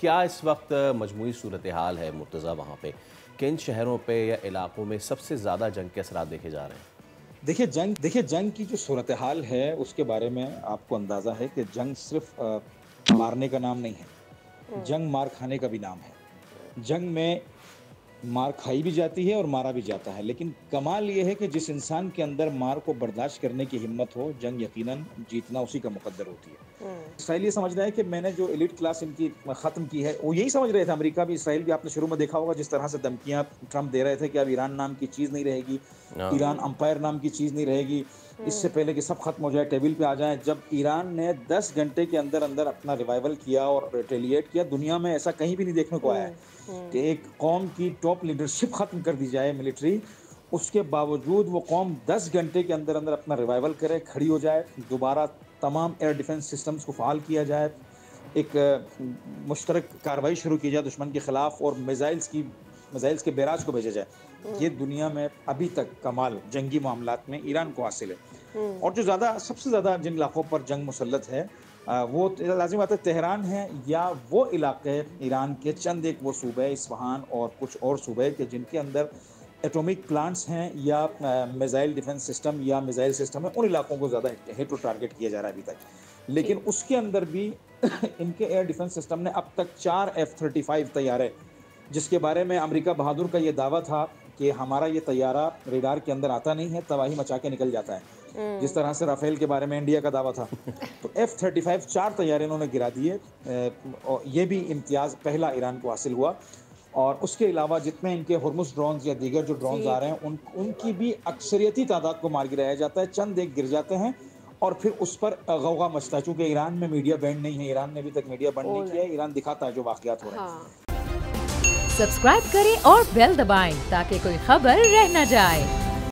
क्या इस वक्त मजमूई सूरत हाल है मुर्तज़ा वहाँ पे? किन शहरों पे या इलाकों में सबसे ज़्यादा जंग के असरात देखे जा रहे हैं? देखिए जंग की जो सूरत हाल है उसके बारे में आपको अंदाज़ा है कि जंग सिर्फ मारने का नाम नहीं है। हुँ, जंग मार खाने का भी नाम है। जंग में मार खाई भी जाती है और मारा भी जाता है, लेकिन कमाल ये है कि जिस इंसान के अंदर मार को बर्दाश्त करने की हिम्मत हो, जंग यकीनन जीतना उसी का मुकद्दर होती है। हुँ, इसराइल ये समझ रहा है कि मैंने जो एलीट क्लास इनकी ख़त्म की है, वो यही समझ रहे थे। अमेरिका भी, इसराइल भी, आपने शुरू में देखा होगा जिस तरह से धमकियाँ ट्रंप दे रहे थे कि अब ईरान नाम की चीज़ नहीं रहेगी, हाँ। ईरान हुँ, एम्पायर नाम की चीज़ नहीं रहेगी, इससे हुँ, पहले कि सब खत्म हो जाए, टेबल पे आ जाएँ। जब ईरान ने 10 घंटे के अंदर-अंदर अपना रिवाइवल किया और रिटेलिएट किया, दुनिया में ऐसा कहीं भी नहीं देखने को आया है हुँ, हुँ, कि एक कौम की टॉप लीडरशिप खत्म कर दी जाए मिलिट्री, उसके बावजूद वो कौम 10 घंटे के अंदर-अंदर अपना रिवाइवल करे, खड़ी हो जाए, दोबारा तमाम एयर डिफेंस सिस्टम्स को फ़ाल किया जाए, एक मुश्तरक कार्रवाई शुरू की जाए दुश्मन के खिलाफ और मिसाइल्स के बैराज को भेजा जाए। ये हुँ, दुनिया में अभी तक कमाल जंगी मामलात में ईरान को हासिल है। हुँ, और जो सबसे ज़्यादा जिन इलाकों पर जंग मुसल्लत है वो लाज़िम बात है तेहरान है या वो इलाके ईरान के चंद एक वो सूबे इस्फ़हान और कुछ और सूबे के जिनके अंदर एटॉमिक प्लांट्स हैं या मिसाइल डिफेंस सिस्टम या मिसाइल सिस्टम है, उन इलाकों को ज़्यादा हिट और टारगेट किया जा रहा है अभी तक। लेकिन जी, उसके अंदर भी इनके एयर डिफेंस सिस्टम ने अब तक 4 F-35 तैयारे, जिसके बारे में अमेरिका बहादुर का ये दावा था कि हमारा ये तैयारा रेडार के अंदर आता नहीं है, तबाही मचा के निकल जाता है। जिस हुँ, तरह से राफेल के बारे में इंडिया का दावा था। तो F-35 4 तैयारे इन्होंने गिरा दिए और ये भी इम्तियाज़ पहला ईरान को हासिल हुआ। और उसके अलावा जितने इनके हुर्मुज़ ड्रोन्स या दीगर जो ड्रोन्स जी, आ रहे हैं, उनकी भी अक्सरियती तादाद को मार गिराया जाता है, चंद एक गिर जाते हैं और फिर उस पर गौगा मचता है। चूँकि ईरान में मीडिया बैंड नहीं है, ईरान ने अभी तक मीडिया बंद नहीं ओह! किया है, ईरान दिखाता है जो वाक़यात हो रहे हैं। हाँ। सब्सक्राइब करें और बेल दबाएं ताकि कोई खबर रह न जाए।